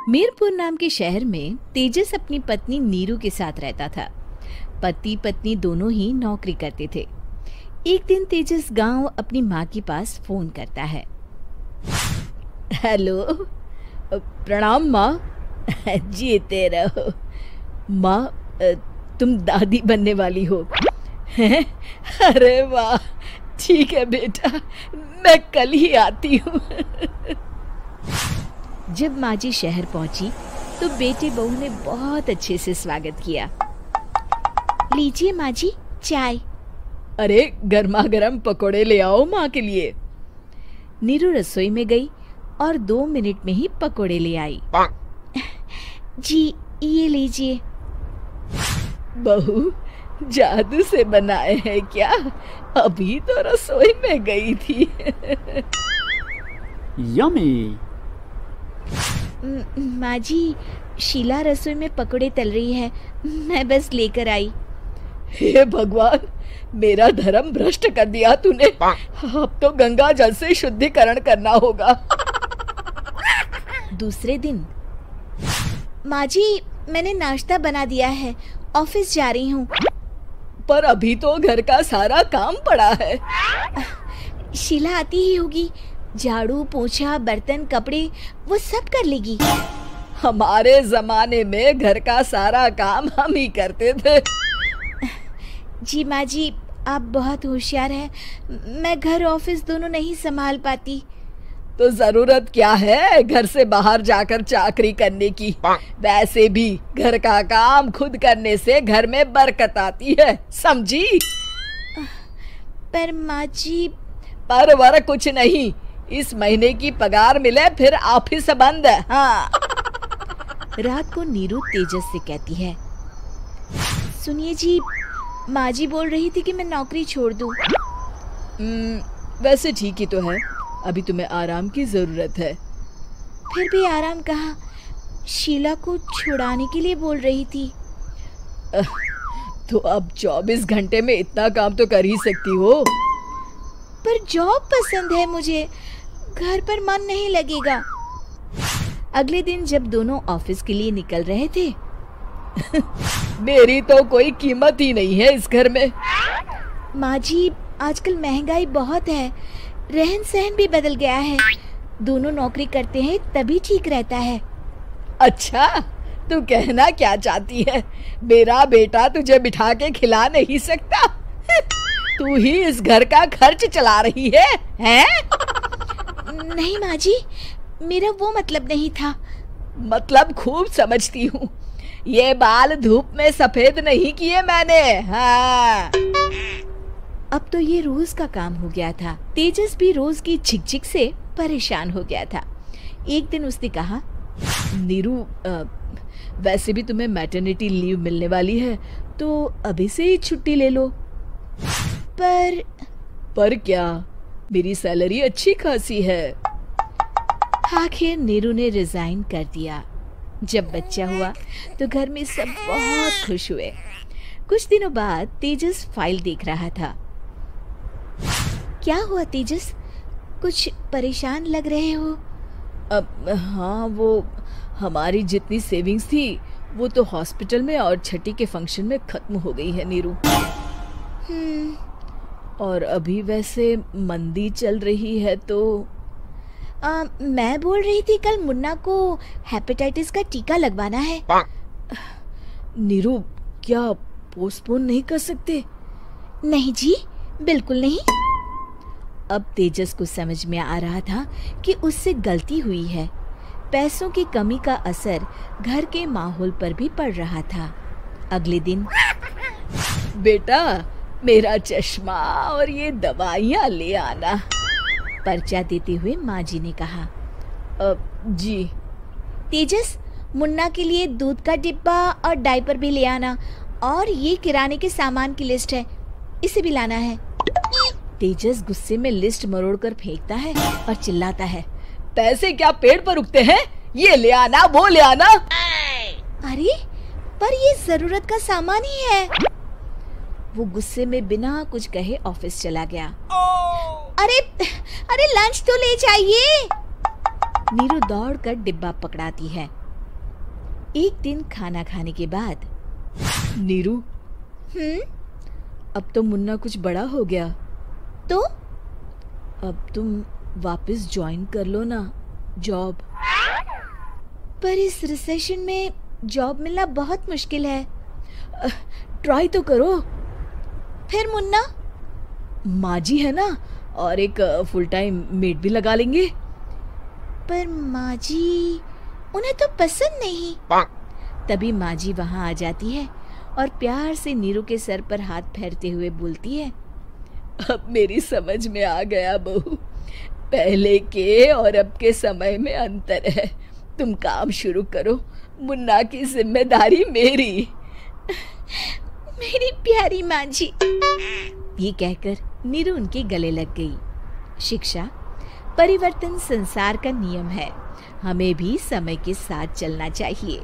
मीरपुर नाम के शहर में तेजस अपनी पत्नी नीरू के साथ रहता था। पति पत्नी दोनों ही नौकरी करते थे। एक दिन तेजस गांव अपनी माँ के पास फोन करता है। हेलो, प्रणाम माँ। जीते रहो माँ, तुम दादी बनने वाली हो हैं? अरे वाह, ठीक है बेटा, मैं कल ही आती हूँ। जब माँ जी शहर पहुंची तो बेटे बहू ने बहुत अच्छे से स्वागत किया। लीजिए माँ जी, चाय। अरे गर्मा गर्म पकोड़े ले आओ माँ के लिए। नीरू रसोई में गई और 2 मिनट में ही पकोड़े ले आई। जी ये लीजिए। बहू, जादू से बनाए हैं क्या? अभी तो रसोई में गई थी। यम्मी। माँ जी, शीला रसोई में पकोड़े तल रही है, मैं बस लेकर आई। हे भगवान, मेरा धर्म भ्रष्ट कर दिया तूने। अब तो गंगा जल से शुद्धिकरण करना होगा। दूसरे दिन, माँ जी मैंने नाश्ता बना दिया है, ऑफिस जा रही हूँ। पर अभी तो घर का सारा काम पड़ा है। शीला आती ही होगी, झाड़ू पोछा बर्तन कपड़े वो सब कर लेगी। हमारे जमाने में घर का सारा काम हम ही करते थे। जी माँ जी, आप बहुत होशियार हैं, मैं घर ऑफिस दोनों नहीं संभाल पाती। तो जरूरत क्या है घर से बाहर जाकर चाकरी करने की? वैसे भी घर का काम खुद करने से घर में बरकत आती है, समझी? पर माँ जी। पर वर कुछ नहीं, इस महीने की पगार मिले फिर ऑफिस बंद। हाँ। रात को नीरू तेजस से कहती है, सुनिए जी, माँ जी बोल रही थी कि मैं नौकरी छोड़ दूं। वैसे ठीक ही तो है, अभी तुम्हें आराम की जरूरत है। फिर भी आराम कहाँ, शीला को छुड़ाने के लिए बोल रही थी। तो अब 24 घंटे में इतना काम तो कर ही सकती हो। पर जॉब पसंद है मुझे, घर पर मन नहीं लगेगा। अगले दिन जब दोनों ऑफिस के लिए निकल रहे थे, मेरी तो कोई कीमत ही नहीं है इस घर में। माँ जी, आजकल महंगाई बहुत है, रहन सहन भी बदल गया है, दोनों नौकरी करते हैं तभी ठीक रहता है। अच्छा, तू कहना क्या चाहती है? मेरा बेटा तुझे बिठा के खिला नहीं सकता? तू ही इस घर का खर्च चला रही है, हैं? नहीं माँ जी, मेरा वो मतलब नहीं था। मतलब खूब समझती हूँ, ये बाल धूप में सफेद नहीं किए मैंने। हाँ। अब तो ये रोज का काम हो गया था। तेजस भी रोज की झिकझिक से परेशान हो गया था। एक दिन उसने कहा, नीरू, वैसे भी तुम्हें मैटरनिटी लीव मिलने वाली है, तो अभी से ही छुट्टी ले लो। पर क्या, मेरी सैलरी अच्छी खासी है। आखिर नीरू ने रिजाइन कर दिया। जब बच्चा हुआ तो घर में सब बहुत खुश हुए। कुछ दिनों बाद तेजस फाइल देख रहा था। क्या हुआ तेजस, कुछ परेशान लग रहे हो? अब हाँ, वो हमारी जितनी सेविंग्स थी वो तो हॉस्पिटल में और छठी के फंक्शन में खत्म हो गई है नीरू। और अभी वैसे मंदी चल रही है तो मैं बोल रही थी कल मुन्ना को हेपेटाइटिस का टीका लगवाना है। नीरू, क्या पोस्टपोन नहीं कर सकते? नहीं जी, बिल्कुल नहीं। अब तेजस को समझ में आ रहा था कि उससे गलती हुई है। पैसों की कमी का असर घर के माहौल पर भी पड़ रहा था। अगले दिन, बेटा मेरा चश्मा और ये दवाइयाँ ले आना, पर्चा देते हुए माँ जी ने कहा। जी। तेजस, मुन्ना के लिए दूध का डिब्बा और डायपर भी ले आना, और ये किराने के सामान की लिस्ट है, इसे भी लाना है। तेजस गुस्से में लिस्ट मरोड़कर फेंकता है और चिल्लाता है, पैसे क्या पेड़ पर उगते हैं? ये ले आना, वो ले आना। अरे पर ये जरूरत का सामान ही है। वो गुस्से में बिना कुछ कहे ऑफिस चला गया। अरे अरे लंच तो ले जाइए। नीरू दौड़कर डिब्बा पकड़ाती है। एक दिन खाना खाने के बाद, नीरू, अब तो मुन्ना कुछ बड़ा हो गया, तो अब तुम वापस ज्वाइन कर लो ना जॉब। पर इस रिसेशन में जॉब मिलना बहुत मुश्किल है। ट्राई तो करो। फिर मुन्ना? माँ जी है ना, और एक फुल टाइम मेड भी लगा लेंगे। पर माँ जी, उन्हें तो पसंद नहीं। तभी माँ जी वहाँ आ जाती है और प्यार से नीरू के सर पर हाथ फेरते हुए बोलती है, अब मेरी समझ में आ गया बहू, पहले के और अब के समय में अंतर है। तुम काम शुरू करो, मुन्ना की जिम्मेदारी मेरी। मेरी प्यारी माँ जी। ये कहकर नीरू उनके गले लग गई। शिक्षा, परिवर्तन संसार का नियम है, हमें भी समय के साथ चलना चाहिए।